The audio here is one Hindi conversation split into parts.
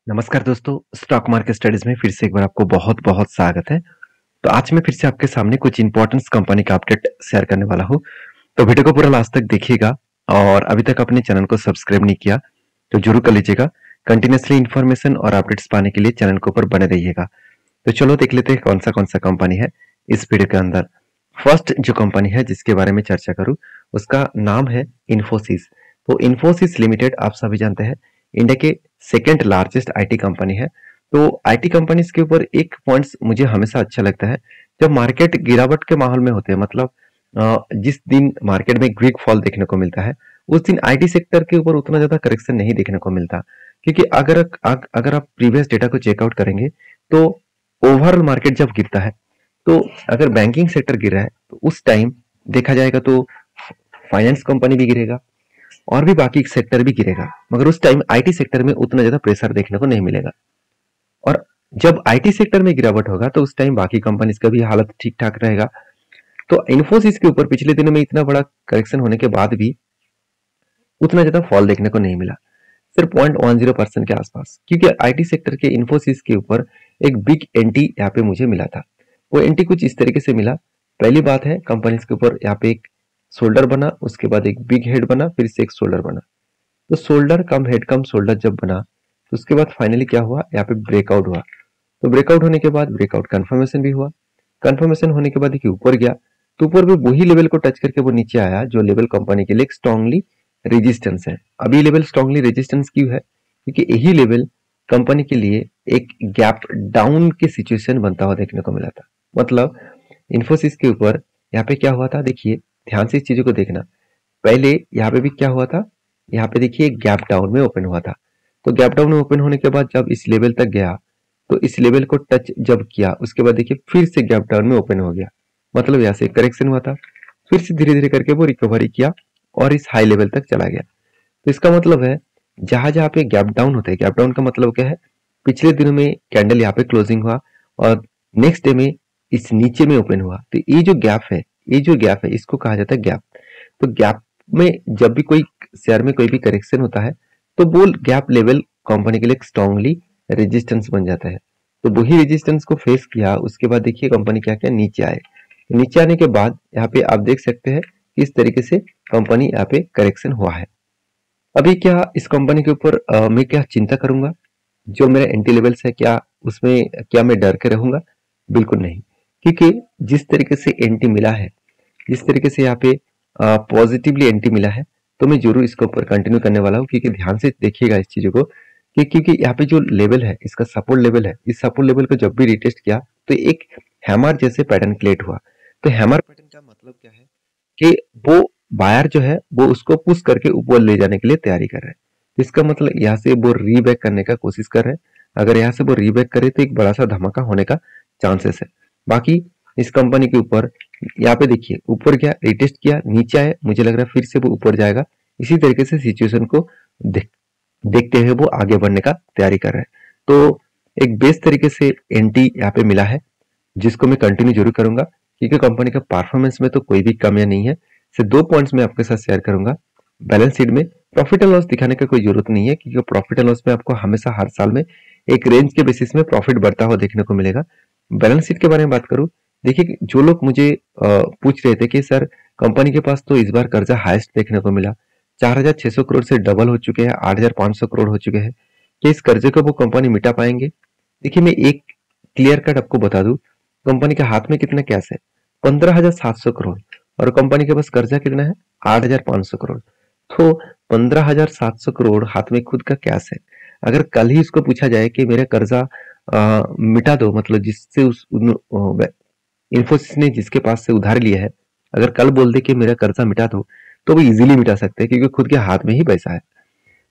नमस्कार दोस्तों, स्टॉक मार्केट स्टडीज में फिर से एक बार आपको बहुत बहुत स्वागत है। तो आज मैं फिर से आपके सामने कुछ इंपॉर्टेंट कंपनी का अपडेट शेयर करने वाला हूँ। तो वीडियो को पूरा लास्ट तक देखिएगा और अभी तक अपने चैनल को सब्सक्राइब नहीं किया तो जरूर कर लीजिएगा। कंटिन्यूसली इन्फॉर्मेशन और अपडेट्स पाने के लिए चैनल के ऊपर बने रहिएगा। तो चलो देख लेते हैं कौन सा कंपनी है इस वीडियो के अंदर। फर्स्ट जो कंपनी है जिसके बारे में चर्चा करूँ उसका नाम है इन्फोसिस। तो इन्फोसिस लिमिटेड आप सभी जानते हैं इंडिया के सेकेंड लार्जेस्ट आईटी कंपनी है। तो आईटी कंपनीज के ऊपर एक पॉइंट्स मुझे हमेशा अच्छा लगता है, जब मार्केट गिरावट के माहौल में होते हैं, मतलब जिस दिन मार्केट में ग्रीक फॉल देखने को मिलता है उस दिन आईटी सेक्टर के ऊपर उतना ज्यादा करेक्शन नहीं देखने को मिलता। क्योंकि अगर आप प्रीवियस डेटा को चेकआउट करेंगे तो ओवरऑल मार्केट जब गिरता है तो अगर बैंकिंग सेक्टर गिर रहा है तो उस टाइम देखा जाएगा तो फाइनेंस कंपनी भी गिरेगा और भी बाकी सेक्टर भी गिरेगा, मगर उस टाइम आईटी सेक्टर में उतना ज्यादा प्रेशर देखने को नहीं मिलेगा। और जब आईटी सेक्टर में गिरावट होगा तो उस टाइम बाकी कंपनीज का भी हालत ठीक ठाक रहेगा। तो इन्फोसिस के ऊपर पिछले दिनों में इतना बड़ा करेक्शन होने के बाद भी उतना ज्यादा फॉल देखने को नहीं मिला, सिर्फ 0.10% के आसपास। क्योंकि आईटी सेक्टर के इन्फोसिस के ऊपर एक बिग एंटी यहाँ पे मुझे मिला था। वो एंटी कुछ इस तरीके से मिला। पहली बात है, कंपनीज के ऊपर यहाँ पे एक शोल्डर बना, उसके बाद एक बिग हेड बना, फिर से एक शोल्डर बना। तो शोल्डर कम हेड कम शोल्डर जब बना तो उसके बाद फाइनली क्या हुआ, यहाँ पे ब्रेकआउट हुआ। तो ब्रेकआउट होने के बाद ब्रेकआउट कंफर्मेशन भी हुआ। कंफर्मेशन होने के बाद देखिए ऊपर गया, तो ऊपर भी वही लेवल को टच करके वो नीचे आया जो लेवल कंपनी के लिए एक स्ट्रांगली रेजिस्टेंस है। अब ये लेवल स्ट्रांगली रेजिस्टेंस क्यों है? क्योंकि यही लेवल कंपनी के लिए एक गैप डाउन की सिचुएशन बनता हुआ देखने को मिला था। मतलब इन्फोसिस के ऊपर यहाँ पे क्या हुआ था, देखिए ध्यान से इस चीजों को देखना। पहले यहाँ पे भी क्या हुआ था, यहाँ पे देखिए गैप डाउन में ओपन हुआ था। तो गैप डाउन में ओपन होने के बाद जब इस लेवल तक गया तो इस लेवल को टच जब किया उसके बाद देखिए फिर से गैप डाउन में ओपन हो गया। मतलब यहाँ से करेक्शन हुआ था, फिर से धीरे धीरे करके वो रिकवरी किया और इस हाई लेवल तक चला गया। तो इसका मतलब है जहां जहां पे गैप डाउन होते हैं, गैप डाउन का मतलब क्या है, पिछले दिनों में कैंडल यहाँ पे क्लोजिंग हुआ और नेक्स्ट डे में इस नीचे में ओपन हुआ। तो ये जो गैप है, ये जो गैप है इसको कहा जाता है गैप। तो गैप में जब भी कोई शेयर में कोई भी करेक्शन होता है तो वो गैप लेवल कंपनी के लिए स्ट्रांगली रेजिस्टेंस बन जाता है। तो वही रेजिस्टेंस को फेस किया, उसके बाद देखिए कंपनी क्या क्या नीचे आए। तो नीचे आने के बाद यहाँ पे आप देख सकते हैं किस तरीके से कंपनी यहाँ पे करेक्शन हुआ है। अभी क्या इस कंपनी के ऊपर मैं क्या चिंता करूंगा? जो मेरे एंटी लेवल्स है क्या उसमें क्या मैं डर के रहूंगा? बिल्कुल नहीं। क्योंकि जिस तरीके से एंटी मिला है, जिस तरीके से यहाँ पे पॉजिटिवली एंटी मिला है, तो मैं जरूर इसके ऊपर कंटिन्यू करने वाला हूँ। क्योंकि ध्यान से देखिएगा इस चीजों को कि क्योंकि यहाँ पे जो लेवल है इसका सपोर्ट लेवल है, इस सपोर्ट लेवल को जब भी रिटेस्ट किया तो एक हैमर जैसे पैटर्न क्रिएट हुआ। तो हैमर पैटर्न का मतलब क्या है कि वो बायर जो है वो उसको पुश करके ऊपर ले जाने के लिए तैयारी कर रहे हैं। तो इसका मतलब यहाँ से वो रीबैक करने का कोशिश कर रहे हैं। अगर यहाँ से वो रीबैक करे तो एक बड़ा सा धमाका होने का चांसेस है। बाकी इस कंपनी के ऊपर यहाँ पे देखिए ऊपर गया, रिटेस्ट किया, नीचे आया, मुझे लग रहा है फिर से वो ऊपर जाएगा। इसी तरीके से सिचुएशन को देखते हुए वो आगे बढ़ने का तैयारी कर रहे हैं। तो एक बेस्ट तरीके से एंटी यहाँ पे मिला है जिसको मैं कंटिन्यू जरूर करूंगा। क्योंकि कंपनी का परफॉर्मेंस में तो कोई भी कमियां नहीं है। सिर्फ दो पॉइंट्स मैं आपके साथ शेयर करूंगा। बैलेंस शीट में प्रॉफिट एंड लॉस दिखाने का कोई जरूरत नहीं है, क्योंकि प्रॉफिट एंड लॉस में आपको हमेशा हर साल में एक रेंज के बेसिस में प्रॉफिट बढ़ता हुआ देखने को मिलेगा। बैलेंस शीट के बारे में बात करूं, देखिए जो लोग मुझे पूछ रहे थे कि सर कंपनी के पास तो इस बार कर्जा हाईएस्ट देखने को मिला, 4,600 करोड़ से डबल हो चुके हैं, 8,500 करोड़ हो चुके हैं, कि इस कर्जे को वो कंपनी मिटा पाएंगे? देखिए मैं एक क्लियर कट आपको बता दूं, कंपनी के हाथ में कितना कैश है, 15,700 करोड़, और कंपनी के पास कर्जा कितना है, 8,500 करोड़। तो 15,700 करोड़ हाथ में खुद का कैश है। अगर कल ही उसको पूछा जाए कि मेरा कर्जा मिटा दो, मतलब जिससे उस इन्फोसिस ने जिसके पास से उधार लिया है, अगर कल बोल दे कि मेरा कर्जा मिटा दो तो वो इजीली मिटा सकते हैं, क्योंकि खुद के हाथ में ही पैसा है।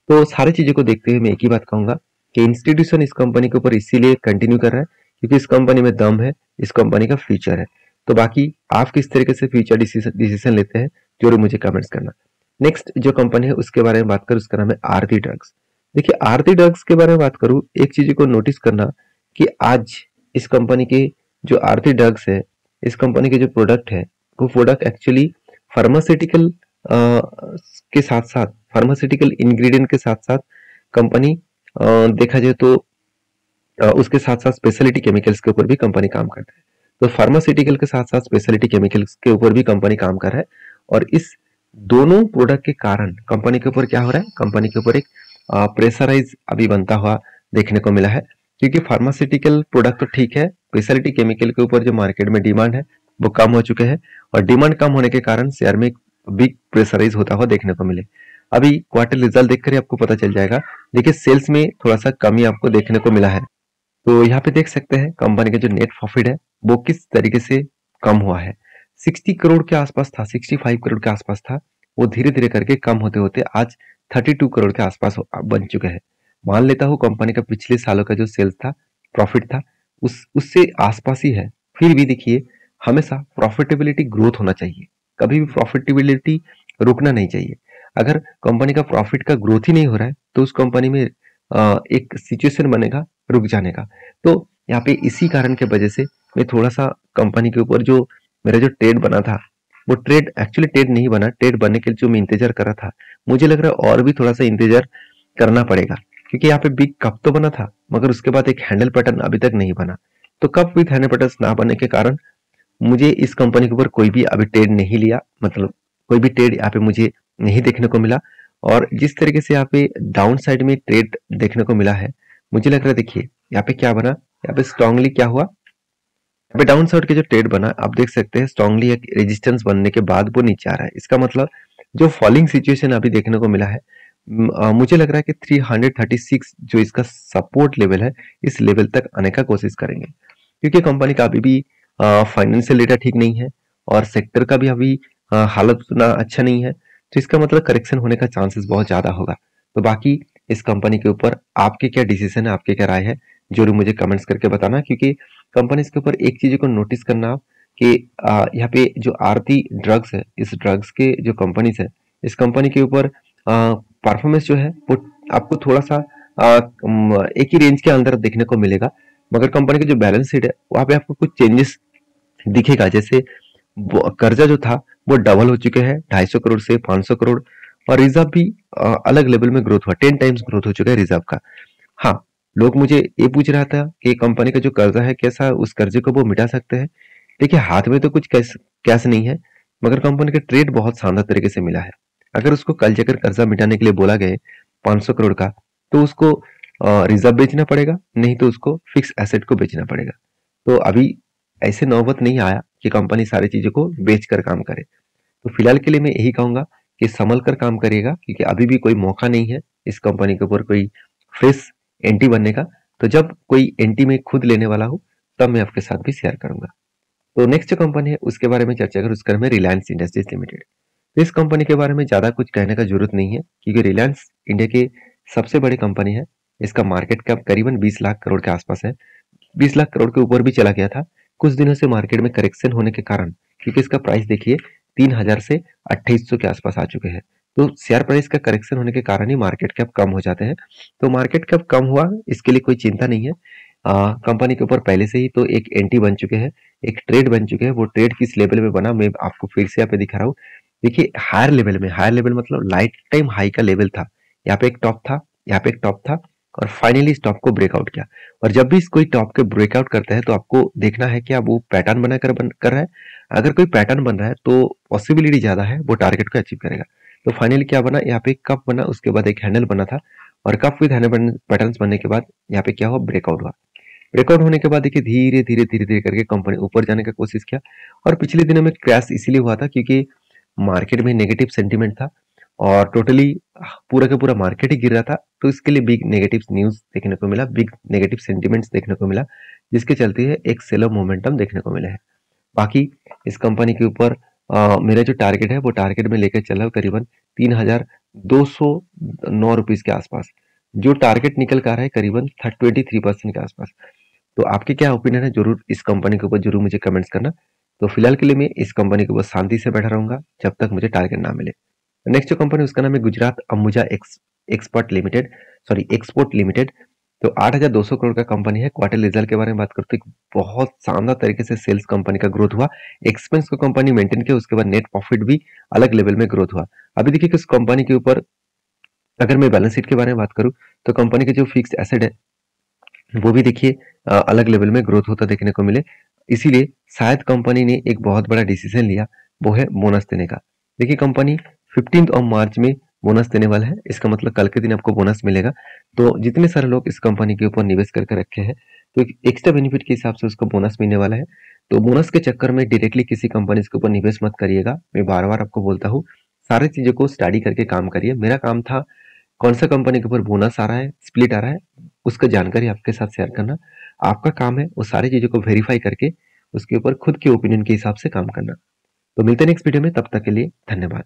तो सारी चीजों को देखते हुए मैं एक ही बात कहूंगा कि इंस्टीट्यूशन इस कंपनी के ऊपर इसीलिए कंटिन्यू कर रहा है क्योंकि इस कंपनी में दम है, इस कंपनी का फ्यूचर है। तो बाकी आप किस तरीके से फ्यूचर डिसीजन लेते हैं जरूर मुझे कमेंट्स करना। नेक्स्ट जो कंपनी है उसके बारे में बात करूं, उसका नाम है आरती ड्रग्स। देखिए आरती ड्रग्स के बारे में बात करूं, एक चीज को नोटिस करना कि आज इस कंपनी के जो आरती ड्रग्स है, इस कंपनी के जो प्रोडक्ट है वो प्रोडक्ट एक्चुअली फार्मास्यूटिकल के साथ साथ, फार्मास्यूटिकल इंग्रेडिएंट के साथ साथ कंपनी देखा जाए तो उसके साथ साथ स्पेशलिटी केमिकल्स के ऊपर भी कंपनी काम करता है। तो फार्मास्यूटिकल के साथ साथ स्पेशलिटी केमिकल्स के ऊपर भी कंपनी काम कर रहा है, और इस दोनों प्रोडक्ट के कारण कंपनी के ऊपर क्या हो रहा है, कंपनी के ऊपर एक प्रेशराइज अभी बनता हुआ देखने को मिला है। क्योंकि फार्मास्यूटिकल प्रोडक्ट तो ठीक है, स्पेशलिटी केमिकल के ऊपर जो मार्केट में डिमांड है वो कम हो चुके हैं, और डिमांड कम होने के कारण शेयर में बिग प्रेशराइज होता हुआ देखने को मिले। अभी क्वार्टर रिजल्ट देखकर ही आपको पता चल जाएगा। देखिए सेल्स में थोड़ा सा कमी आपको देखने को मिला है। तो यहाँ पे देख सकते हैं कंपनी का जो नेट प्रॉफिट है वो किस तरीके से कम हुआ है। 60 करोड़ के आसपास था, 65 करोड़ के आसपास था, वो धीरे धीरे करके कम होते होते आज 32 करोड़ के आसपास बन चुके हैं। मान लेता हूँ कंपनी का पिछले सालों का जो सेल्स था, प्रॉफिट था, उससे आसपास ही है। फिर भी देखिए हमेशा प्रॉफिटेबिलिटी ग्रोथ होना चाहिए, कभी भी प्रॉफिटेबिलिटी रुकना नहीं चाहिए। अगर कंपनी का प्रॉफिट का ग्रोथ ही नहीं हो रहा है तो उस कंपनी में एक सिचुएशन बनेगा रुक जाने का। तो यहाँ पे इसी कारण के वजह से मैं थोड़ा सा कंपनी के ऊपर जो मेरा जो ट्रेड बना था, वो ट्रेड एक्चुअली ट्रेड नहीं बना, ट्रेड बनने के लिए जो मैं इंतजार कर रहा था, मुझे लग रहा है और भी थोड़ा सा इंतजार करना पड़ेगा। क्योंकि यहाँ पे बिग कप तो बना था मगर उसके बाद एक हैंडल पैटर्न अभी तक नहीं बना। तो कप विथ हैंडल पैटर्न ना बनने के कारण मुझे इस कंपनी के ऊपर कोई भी अभी ट्रेड नहीं लिया, मतलब कोई भी ट्रेड यहाँ पे मुझे नहीं देखने को मिला। और जिस तरीके से यहाँ पे डाउन साइड में ट्रेड देखने को मिला है, मुझे लग रहा है देखिए यहाँ पे क्या बना, यहाँ पे स्ट्रांगली क्या हुआ, यहाँ पे डाउन साइड के जो ट्रेड बना आप देख सकते हैं, स्ट्रांगली एक रेजिस्टेंस बनने के बाद वो नीचे आ रहा है। इसका मतलब जो फॉलिंग सिचुएशन अभी देखने को मिला है, मुझे लग रहा है कि 336 जो इसका सपोर्ट लेवल है, इस लेवल तक आने का कोशिश करेंगे। क्योंकि कंपनी का अभी भी फाइनेंशियल डेटा ठीक नहीं है और सेक्टर का भी अभी हालत उतना अच्छा नहीं है, तो इसका मतलब करेक्शन होने का चांसेस बहुत ज्यादा होगा। तो बाकी इस कंपनी के ऊपर आपके क्या डिसीजन है, आपके क्या राय है, जरूर मुझे कमेंट्स करके बताना। क्योंकि कंपनी के ऊपर एक चीज को नोटिस करना कि यहाँ पे जो आरती ड्रग्स है, इस ड्रग्स के जो कंपनीज है, इस कंपनी के ऊपर परफॉर्मेंस जो है वो आपको थोड़ा सा एक ही रेंज के अंदर देखने को मिलेगा। मगर कंपनी की जो बैलेंस शीट है वहां पे आपको कुछ चेंजेस दिखेगा। जैसे कर्जा जो था वो डबल हो चुके हैं, 250 करोड़ से 500 करोड़, और रिजर्व भी अलग लेवल में ग्रोथ हुआ, 10 टाइम्स ग्रोथ हो चुका है रिजर्व का। हाँ, लोग मुझे ये पूछ रहा था कि कंपनी का जो कर्जा है कैसा उस कर्जे को वो मिटा सकते हैं। देखिए हाथ में तो कुछ कैश कैश नहीं है, मगर कंपनी का ट्रेड बहुत शानदार तरीके से मिला है। अगर उसको कल जाकर कर्जा मिटाने के लिए बोला गए 500 करोड़ का, तो उसको रिजर्व बेचना पड़ेगा, नहीं तो उसको फिक्स एसेट को बेचना पड़ेगा। तो अभी ऐसे नौबत नहीं आया कि कंपनी सारी चीजों को बेचकर काम करे। तो फिलहाल के लिए मैं यही कहूंगा कि संभल कर काम करिएगा, क्योंकि अभी भी कोई मौका नहीं है इस कंपनी के ऊपर कोई फ्रेश एंटी बनने का। तो जब कोई एंटी में खुद लेने वाला हो तब मैं आपके साथ भी शेयर करूंगा। तो नेक्स्ट जो कंपनी है उसके बारे में चर्चा करूँ, उसका नाम है रिलायंस इंडस्ट्रीज लिमिटेड। तो इस कंपनी के बारे में ज्यादा कुछ कहने का जरूरत नहीं है, क्योंकि रिलायंस इंडिया की सबसे बड़ी कंपनी है। इसका मार्केट कैप करीबन 20 लाख करोड़ के आसपास है, 20 लाख करोड़ के ऊपर भी चला गया था। कुछ दिनों से मार्केट में करेक्शन होने के कारण, क्योंकि इसका प्राइस देखिए 3000 से 2800 के आसपास आ चुके हैं, तो शेयर प्राइस का करेक्शन होने के कारण ही मार्केट कैप कम हो जाते हैं। तो मार्केट कैप कम हुआ इसके लिए कोई चिंता नहीं है। कंपनी के ऊपर पहले से ही तो एक एंटी बन चुके हैं, एक ट्रेड बन चुके हैं। वो ट्रेड किस लेवल में बना मैं आपको फिर से यहाँ पे दिखा रहा हूँ। देखिए हायर लेवल में, हायर लेवल मतलब लाइफ टाइम हाई का लेवल था, यहाँ पे एक टॉप था, यहाँ पे एक टॉप था, और फाइनली इस टॉप को ब्रेकआउट किया। और जब भी इस कोई टॉप के ब्रेकआउट करता है तो आपको देखना है कि अब वो पैटर्न बनाकर कर रहा है। अगर कोई पैटर्न बन रहा है तो पॉसिबिलिटी ज्यादा है वो टारगेट को अचीव करेगा। तो फाइनली क्या बना, यहाँ पे एक कप बना, उसके बाद एक हैंडल बना था, और कप विद हैंडल पैटर्न बनने के बाद यहाँ पे क्या हुआ, ब्रेकआउट हुआ। ब्रेकआउट होने के बाद देखिए धीरे धीरे धीरे धीरे करके कंपनी ऊपर जाने का कोशिश किया। और पिछले दिनों में क्रैश इसीलिए हुआ था क्योंकि मार्केट में नेगेटिव सेंटीमेंट था, और टोटली पूरा का पूरा मार्केट ही गिर रहा था। तो इसके लिए बिग नेगेटिव न्यूज देखने को मिला, बिग नेगेटिव सेंटीमेंट्स देखने को मिला, जिसके चलते है एक सेलर मोमेंटम देखने को मिला है। बाकी इस कंपनी के ऊपर मेरा जो टारगेट है वो टारगेट में लेकर चला हूं करीबन 3209 रुपीज के आसपास। जो टारगेट निकल कर रहा है करीबन 23% के आसपास। तो आपके क्या ओपिनियन है, जरूर इस कंपनी के ऊपर जरूर मुझे कमेंट्स करना। तो फिलहाल के लिए मैं इस कंपनी के ऊपर शांति से बैठा रहूंगा जब तक मुझे टारगेट ना मिले। नेक्स्ट जो कंपनी उसका नाम है Gujarat Ambuja expert limited, sorry export limited. तो 8200 करोड़ का कंपनी है। क्वार्टर रिजल्ट के बारे में बात करते हैं, बहुत शानदार तरीके से सेल्स कंपनी का ग्रोथ हुआ, एक्सपेंस को कंपनी मेंटेन किया, उसके बाद नेट प्रॉफिट भी अलग लेवल में ग्रोथ हुआ। अभी देखिए कि इस कंपनी के ऊपर अगर मैं बैलेंस शीट के बारे में बात करूं तो कंपनी के जो फिक्स एसेट है वो भी देखिए अलग लेवल में ग्रोथ होता देखने को मिले। इसीलिए शायद कंपनी ने एक बहुत बड़ा डिसीजन लिया, वो है बोनस देने का। देखिए कंपनी 15th ऑफ मार्च में बोनस देने वाला है, इसका मतलब कल के दिन आपको बोनस मिलेगा। तो जितने सारे लोग इस कंपनी के ऊपर निवेश करके रखे हैं, तो एक एक्स्ट्रा बेनिफिट के हिसाब से उसको बोनस मिलने वाला है। तो बोनस के चक्कर में डायरेक्टली किसी कंपनी के ऊपर निवेश मत करिएगा। मैं बार-बार आपको बोलता हूँ, सारी चीज़ों को स्टडी करके काम करिए। मेरा काम था कौन सा कंपनी के ऊपर बोनस आ रहा है, स्प्लिट आ रहा है, उसका जानकारी आपके साथ शेयर करना। आपका काम है वो सारी चीज़ों को वेरीफाई करके उसके ऊपर खुद के ओपिनियन के हिसाब से काम करना। तो मिलते हैं नेक्स्ट वीडियो में, तब तक के लिए धन्यवाद।